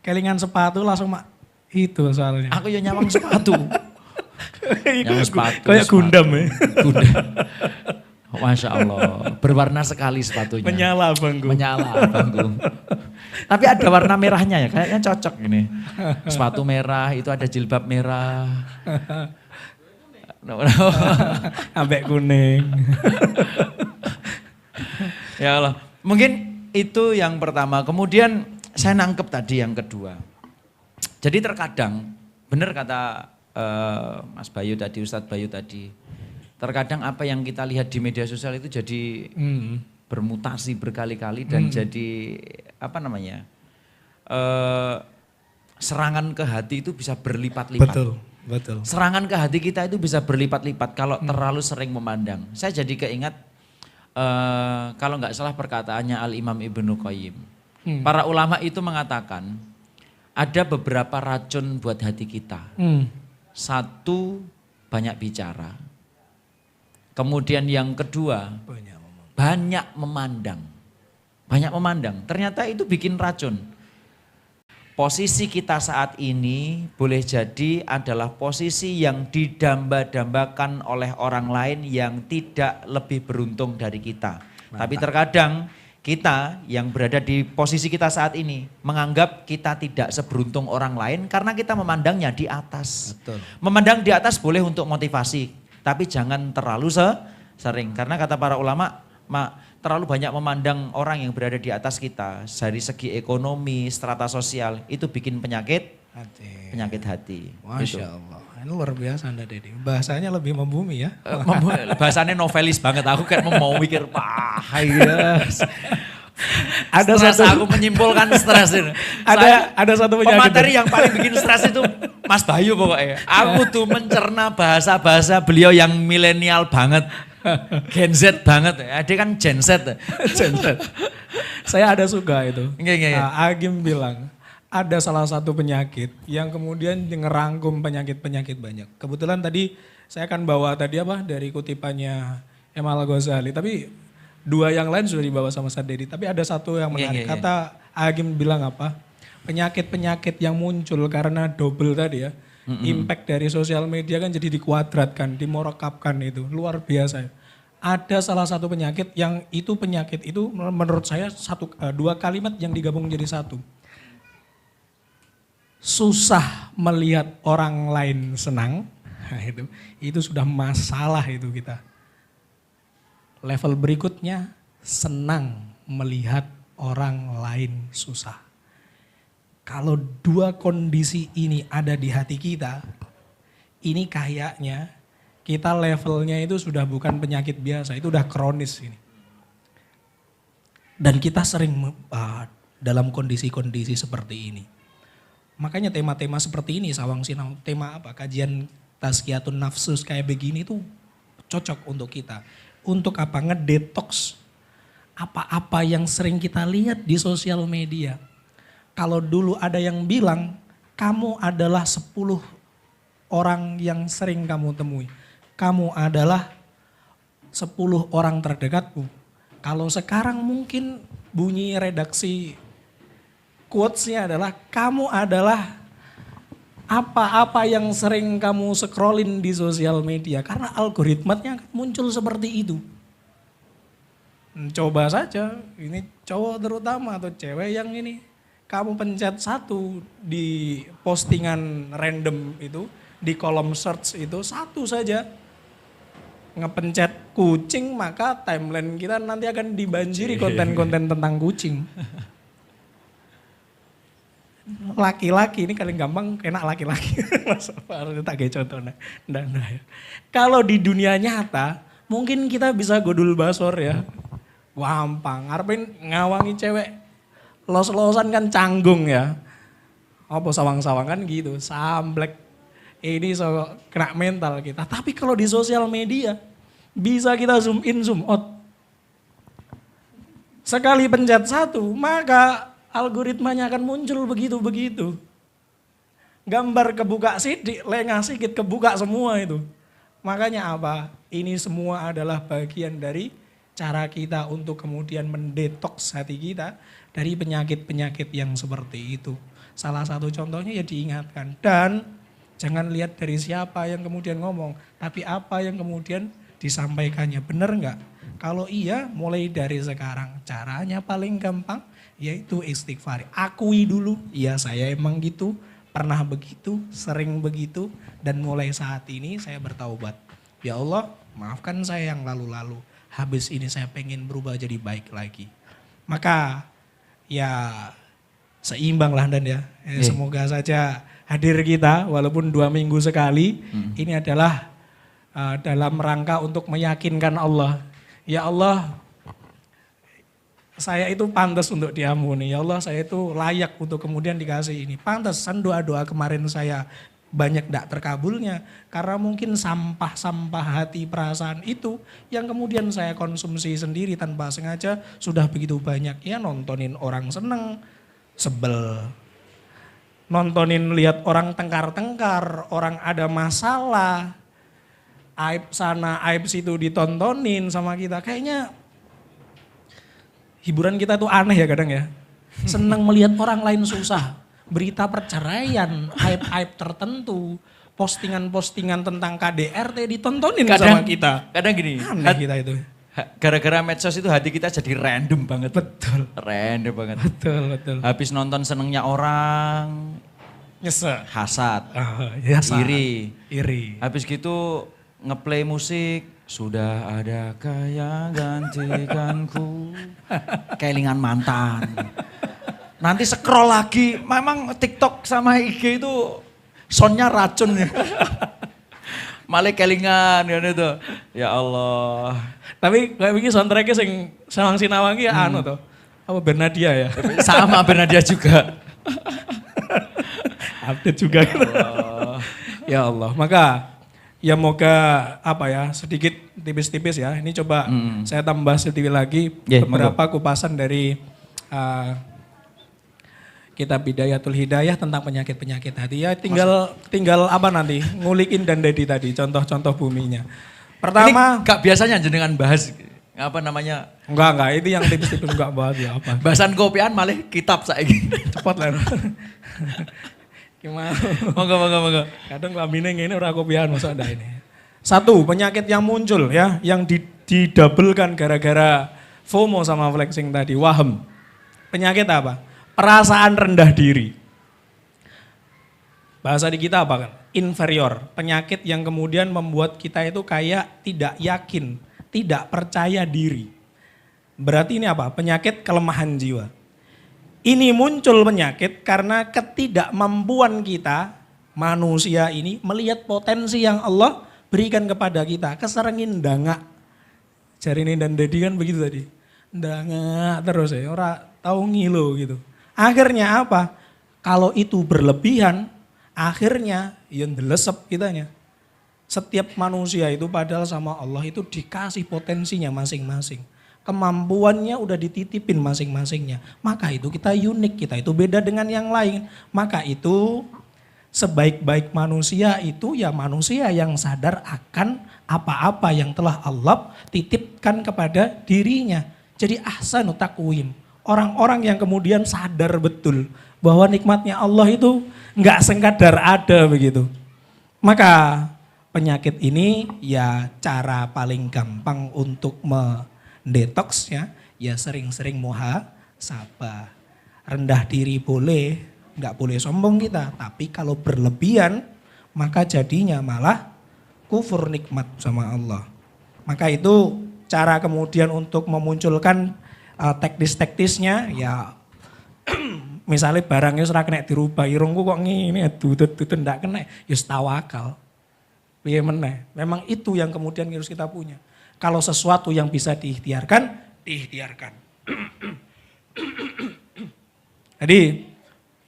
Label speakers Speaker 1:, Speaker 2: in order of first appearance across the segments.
Speaker 1: kelingan sepatu langsung itu soalnya.
Speaker 2: Aku ya nyawang sepatu. Nyawang sepatu.
Speaker 1: Kayak Gundam ya.
Speaker 2: Gundam. Masya Allah, berwarna sekali sepatunya.
Speaker 1: Menyala Bangku.
Speaker 2: Menyala Bangku. Tapi ada warna merahnya ya, kayaknya cocok ini. Sepatu merah, itu ada jilbab merah.
Speaker 1: Ambek kuning.
Speaker 2: Ya Allah, mungkin itu yang pertama. Kemudian saya nangkep tadi yang kedua. Jadi terkadang, benar kata Mas Bayu tadi, Ustadz Bayu tadi. Terkadang apa yang kita lihat di media sosial itu jadi bermutasi berkali-kali dan jadi apa namanya serangan ke hati itu bisa berlipat-lipat.
Speaker 1: Betul.
Speaker 2: Serangan ke hati kita itu bisa berlipat-lipat kalau terlalu sering memandang. Saya jadi keingat kalau nggak salah perkataannya Al-Imam Ibnu Qayyim. Para ulama itu mengatakan ada beberapa racun buat hati kita. Satu, banyak bicara. Kemudian yang kedua, banyak memandang. Banyak memandang, ternyata itu bikin racun. Posisi kita saat ini boleh jadi adalah posisi yang didamba-dambakan oleh orang lain yang tidak lebih beruntung dari kita. Tapi terkadang kita yang berada di posisi kita saat ini menganggap kita tidak seberuntung orang lain karena kita memandangnya di atas.
Speaker 1: Betul.
Speaker 2: Memandang di atas boleh untuk motivasi. Tapi jangan terlalu sering. Karena kata para ulama, terlalu banyak memandang orang yang berada di atas kita. Dari segi ekonomi, strata sosial, itu bikin penyakit hati.
Speaker 1: Masya Allah. Ini luar biasa Anda Dedi. Bahasanya lebih membumi ya.
Speaker 2: Bahasanya novelis banget. Aku kayak mau mikir, yes. Ada stres, aku menyimpulkan stres ini.
Speaker 1: Ada satu penyakit.
Speaker 2: Pemateri yang paling bikin stres itu Mas Bayu pokoknya. Aku tuh mencerna bahasa-bahasa beliau yang milenial banget. Gen Z banget. Dia kan Gen Z.
Speaker 1: Gen Z. Saya ada suka itu.
Speaker 2: Iya.
Speaker 1: Agim bilang ada salah satu penyakit yang kemudian ngerangkum penyakit-penyakit banyak. Kebetulan tadi saya akan bawa tadi dari kutipannya Imam Al-Ghazali. Tapi dua yang lain sudah dibawa sama Ustadz Dedi. Tapi ada satu yang menarik. Kata Agim bilang apa? Penyakit-penyakit yang muncul karena double tadi ya. Impact dari sosial media kan jadi dikuadratkan, dimorekapkan itu. Luar biasa. Ada salah satu penyakit yang itu penyakit itu menurut saya dua kalimat yang digabung jadi satu. Susah melihat orang lain senang. Nah, itu sudah masalah itu kita. Level berikutnya senang melihat orang lain susah. Kalau dua kondisi ini ada di hati kita, ini kayaknya kita levelnya itu sudah bukan penyakit biasa, itu udah kronis ini. Dan kita sering dalam kondisi-kondisi seperti ini. Makanya tema-tema seperti ini, Sawang Sinau, tema apa? Kajian Tazkiyatun Nafsus kayak begini tuh cocok untuk kita. Untuk apa? Ngedetoks apa-apa yang sering kita lihat di sosial media. Kalau dulu ada yang bilang, kamu adalah 10 orang yang sering kamu temui. Kamu adalah 10 orang terdekatmu. Kalau sekarang mungkin bunyi redaksi quotes-nya adalah, kamu adalah apa-apa yang sering kamu scrollin di sosial media. Karena algoritmanya muncul seperti itu. Coba saja, ini cowok terutama atau cewek yang ini. Kamu pencet satu di postingan random itu, di kolom search itu satu saja. Ngepencet kucing maka timeline kita nanti akan dibanjiri konten-konten tentang kucing. Laki-laki ini paling gampang kena laki-laki. Harus tak kayak contoh. Kalau di dunia nyata mungkin kita bisa godul basor ya. Gampang, ngarepin ngawangi cewek. Los-losan kan canggung ya. Apa sawang-sawang kan gitu, samblek. Ini kena mental kita. Tapi kalau di sosial media bisa kita zoom in, zoom out. Sekali pencet satu, maka algoritmanya akan muncul begitu-begitu. Gambar kebuka sidik, lengah sedikit kebuka semua itu. Makanya apa? Ini semua adalah bagian dari cara kita untuk kemudian mendetoks hati kita dari penyakit-penyakit yang seperti itu. Salah satu contohnya ya diingatkan. Dan jangan lihat dari siapa yang kemudian ngomong, tapi apa yang kemudian disampaikannya. Benar enggak? Kalau iya, mulai dari sekarang. Caranya paling gampang yaitu istighfar. Akui dulu, iya saya emang gitu, pernah begitu, sering begitu, dan mulai saat ini saya bertaubat. Ya Allah, maafkan saya yang lalu-lalu. Habis ini saya pengen berubah jadi baik lagi. Maka ya seimbang lah dan ya. Semoga saja hadir kita walaupun 2 minggu sekali. Ini adalah dalam rangka untuk meyakinkan Allah. Ya Allah, saya itu pantas untuk diampuni. Ya Allah, saya itu layak untuk kemudian dikasih ini. Pantasan doa-doa kemarin saya banyak tidak terkabulnya. Karena mungkin sampah-sampah hati perasaan itu yang kemudian saya konsumsi sendiri tanpa sengaja sudah begitu banyak. Ya nontonin orang seneng, sebel. Nontonin lihat orang tengkar-tengkar, orang ada masalah. Aib sana, aib situ ditontonin sama kita. Kayaknya hiburan kita tuh aneh ya kadang ya. Senang melihat orang lain susah. Berita perceraian, aib-aib tertentu. Postingan-postingan tentang KDRT ditontonin sama kita.
Speaker 2: Kadang gini,
Speaker 1: aneh kita itu.
Speaker 2: Gara-gara medsos itu hati kita jadi random banget.
Speaker 1: Betul.
Speaker 2: Random banget.
Speaker 1: Betul.
Speaker 2: Habis nonton senengnya orang,
Speaker 1: Nyesek.
Speaker 2: hasad,
Speaker 1: Ya,
Speaker 2: iri. Habis gitu ngeplay musik, sudah adakah yang gantikanku, kelingan mantan. Nanti scroll lagi, memang TikTok sama IG itu soundnya racun ya. Malah kelingan kan itu. Ya Allah.
Speaker 1: Tapi kayak begini soundtracknya sing Sawang Sinawang ya anu tuh. Apa Bernadia ya?
Speaker 2: Sama Bernadia juga.
Speaker 1: Update juga gitu. Ya Allah, maka ya moga apa ya sedikit tipis-tipis ya. Ini coba saya tambah sedikit lagi beberapa kupasan dari kitab Bidayatul Hidayah tentang penyakit-penyakit hati. Ya tinggal apa nanti ngulikin dan Dedi tadi contoh-contoh buminya. Pertama,
Speaker 2: ini gak biasanya jenengan bahas apa namanya?
Speaker 1: Enggak, itu yang tipis-tipis enggak bahas ya apa.
Speaker 2: Bahasan kopian malah kitab saiki.
Speaker 1: Cepat lah. Gimana?
Speaker 2: Monggo.
Speaker 1: Kadang lambine ngene ora kopian masa ada ini. Satu, penyakit yang muncul ya, yang didabelkan gara-gara FOMO sama flexing tadi, wahem. Penyakit apa? Perasaan rendah diri. Bahasa di kita apa kan? Inferior. Penyakit yang kemudian membuat kita itu kayak tidak yakin, tidak percaya diri. Berarti ini apa? Penyakit kelemahan jiwa. Ini muncul penyakit karena ketidakmampuan kita, manusia ini, melihat potensi yang Allah berikan kepada kita. Keserengin dangak. Jari ini dan Dedi kan begitu tadi. Dangak terus ya, orang tahu ngilu gitu. Akhirnya apa? Kalau itu berlebihan, akhirnya yang delesep kitanya. Setiap manusia itu padahal sama Allah itu dikasih potensinya masing-masing. Kemampuannya udah dititipin masing-masingnya. Maka itu kita unik, kita itu beda dengan yang lain. Maka itu sebaik-baik manusia itu ya manusia yang sadar akan apa-apa yang telah Allah titipkan kepada dirinya. Jadi ahsanu taqwim. Orang-orang yang kemudian sadar betul bahwa nikmatnya Allah itu enggak sekadar ada begitu. Maka penyakit ini ya cara paling gampang untuk detox ya sering-sering muhasabah. Rendah diri boleh, nggak boleh sombong kita. Tapi kalau berlebihan maka jadinya malah kufur nikmat sama Allah. Maka itu cara kemudian untuk memunculkan teknis-teknisnya ya misalnya barangnya ora kena dirubah, irungku kok ngene tutut ndak kena, ya tawakal. Piye meneh? Memang itu yang kemudian harus kita punya. Kalau sesuatu yang bisa diikhtiarkan, diikhtiarkan. Jadi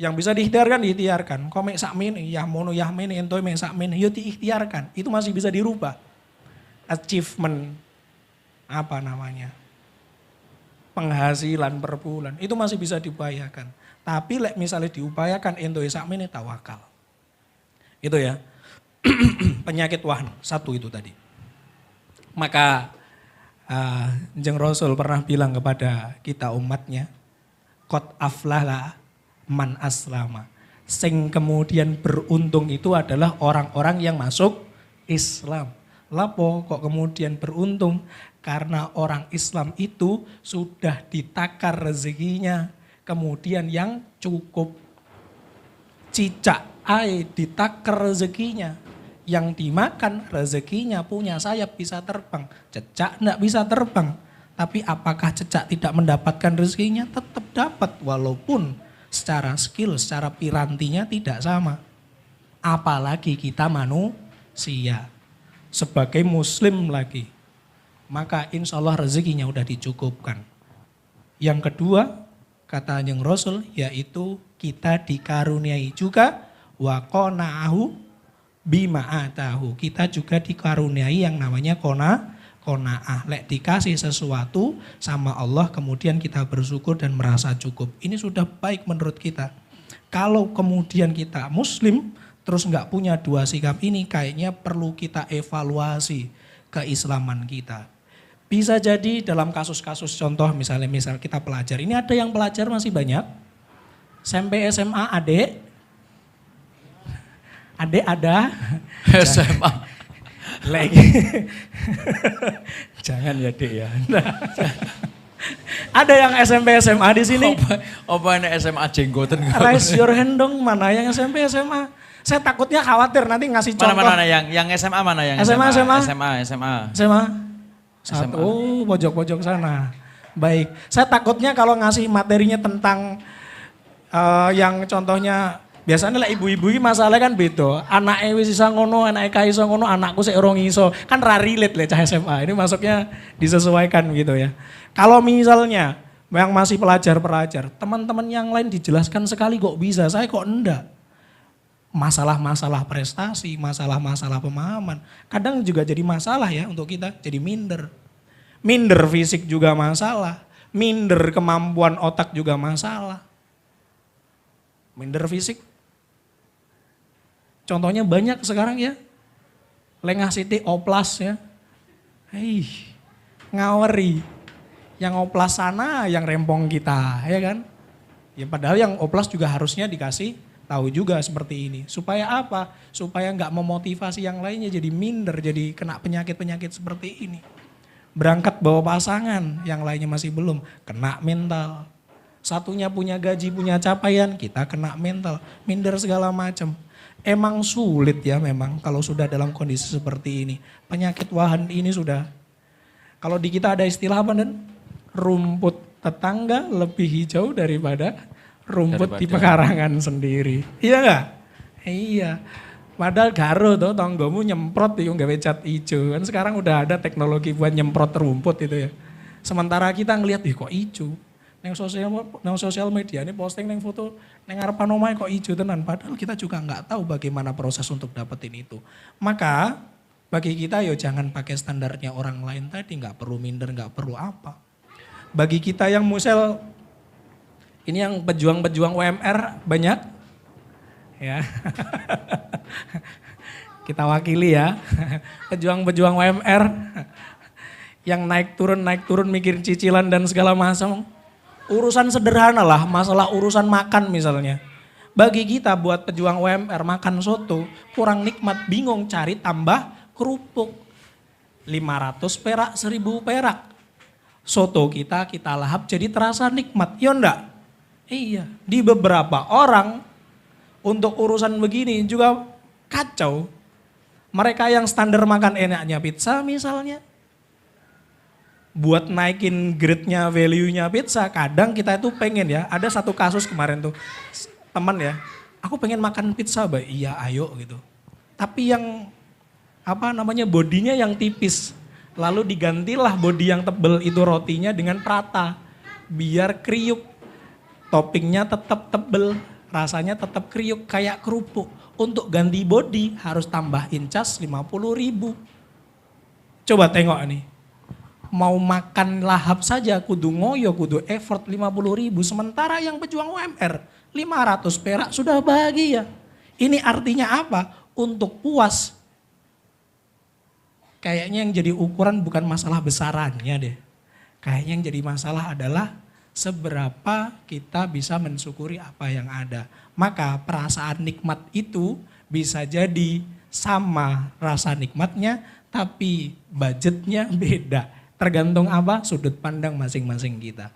Speaker 1: yang bisa diikhtiarkan, diikhtiarkan. Kok mek sakmene, ya mono ya mene, ento mek sakmene, ya diikhtiarkan. Itu masih bisa dirubah. Achievement, apa namanya, penghasilan per bulan, itu masih bisa diupayakan. Tapi misalnya diupayakan, ento sakmene tawakal. Itu ya, penyakit wahn, satu itu tadi. Maka Jeng Rasul pernah bilang kepada kita umatnya, qad aflaha man aslama. Sing kemudian beruntung itu adalah orang-orang yang masuk Islam. Lapo kok kemudian beruntung? Karena orang Islam itu sudah ditakar rezekinya. Kemudian yang cukup cicak ditakar rezekinya. Yang dimakan rezekinya punya sayap bisa terbang. Cecak enggak bisa terbang. Tapi apakah cecak tidak mendapatkan rezekinya? Tetap dapat walaupun secara skill, secara pirantinya tidak sama. Apalagi kita manusia. Sebagai muslim lagi. Maka insya Allah rezekinya udah dicukupkan. Yang kedua, kata Kanjeng Rasul, yaitu kita dikaruniai juga wa qana'ahu bima atahu. Kita juga dikaruniai yang namanya qanaah. Lek dikasih sesuatu sama Allah kemudian kita bersyukur dan merasa cukup. Ini sudah baik menurut kita. Kalau kemudian kita muslim terus nggak punya dua sikap ini, kayaknya perlu kita evaluasi keislaman kita. Bisa jadi dalam kasus-kasus contoh misal kita pelajar. Ini ada yang pelajar masih banyak. SMP SMA adik ada.
Speaker 2: SMA.
Speaker 1: Lagi. Jangan ya Dek ya. Nah. Ada yang SMP SMA di sini.
Speaker 2: Apa ini SMA jenggoten?
Speaker 1: Raise your hand dong, mana yang SMP SMA? Saya takutnya khawatir nanti ngasih contoh.
Speaker 2: Mana yang SMA mana yang SMA.
Speaker 1: Satu pojok-pojok sana. Baik, saya takutnya kalau ngasih materinya tentang yang contohnya biasanya lah ibu-ibu ini masalah kan beda. Anaknya wis iso ngono, anaknya ka iso ngono, anakku sik urung iso. Kan ra relate le cah SMA. Ini masuknya disesuaikan gitu ya. Kalau misalnya yang masih pelajar-pelajar, teman-teman yang lain dijelaskan sekali kok bisa, saya kok enggak. Masalah-masalah prestasi, masalah-masalah pemahaman. Kadang juga jadi masalah ya untuk kita, jadi minder. Minder fisik juga masalah, minder kemampuan otak juga masalah. Minder fisik. Contohnya banyak sekarang ya. Lengah siti oplas ya. Hei, ngaweri. Yang oplas sana yang rempong kita, ya kan? Ya padahal yang oplas juga harusnya dikasih tahu juga seperti ini. Supaya apa? Supaya nggak memotivasi yang lainnya jadi minder, jadi kena penyakit-penyakit seperti ini. Berangkat bawa pasangan, yang lainnya masih belum, kena mental. Satunya punya gaji, punya capaian, kita kena mental, minder segala macam. Emang sulit ya memang kalau sudah dalam kondisi seperti ini. Penyakit wahan ini sudah, kalau di kita ada istilah apa dan rumput tetangga lebih hijau daripada rumput di pekarangan sendiri. Iya enggak? Iya. Padahal garo tuh tanggomu nyemprot itu nggak cat hijau. Kan sekarang udah ada teknologi buat nyemprot rumput itu ya. Sementara kita ngelihat kok hijau. Neng sosial media ini posting neng foto neng ngarepan omahe kok hijau tenan. Padahal kita juga nggak tahu bagaimana proses untuk dapetin itu. Maka bagi kita yo jangan pakai standarnya orang lain tadi, nggak perlu minder, nggak perlu apa. Bagi kita yang musel, ini yang pejuang-pejuang UMR banyak, ya. Kita wakili ya, pejuang-pejuang UMR yang naik turun mikir cicilan dan segala macam. Urusan sederhana lah, masalah urusan makan misalnya. Bagi kita buat pejuang UMR makan soto kurang nikmat, bingung cari tambah kerupuk. 500 perak, 1000 perak. Soto kita lahap jadi terasa nikmat, ya enggak? Iya, di beberapa orang untuk urusan begini juga kacau. Mereka yang standar makan enaknya pizza misalnya, buat naikin grade-nya, value-nya pizza, kadang kita itu pengen ya, ada satu kasus kemarin tuh, teman ya, aku pengen makan pizza, Mbak. Iya ayo gitu. Tapi yang bodinya yang tipis. Lalu digantilah bodi yang tebel itu rotinya dengan prata. Biar kriuk. Toppingnya tetap tebel. Rasanya tetap kriuk kayak kerupuk. Untuk ganti bodi harus tambahin cas 50.000. Coba tengok nih. Mau makan lahap saja kudu ngoyo, kudu effort 50.000. Sementara yang pejuang UMR 500 perak sudah bahagia. Ini artinya apa? Untuk puas. Kayaknya yang jadi ukuran bukan masalah besarannya deh. Kayaknya yang jadi masalah adalah seberapa kita bisa mensyukuri apa yang ada. Maka perasaan nikmat itu bisa jadi sama rasa nikmatnya, tapi budgetnya beda. Tergantung apa? Sudut pandang masing-masing kita.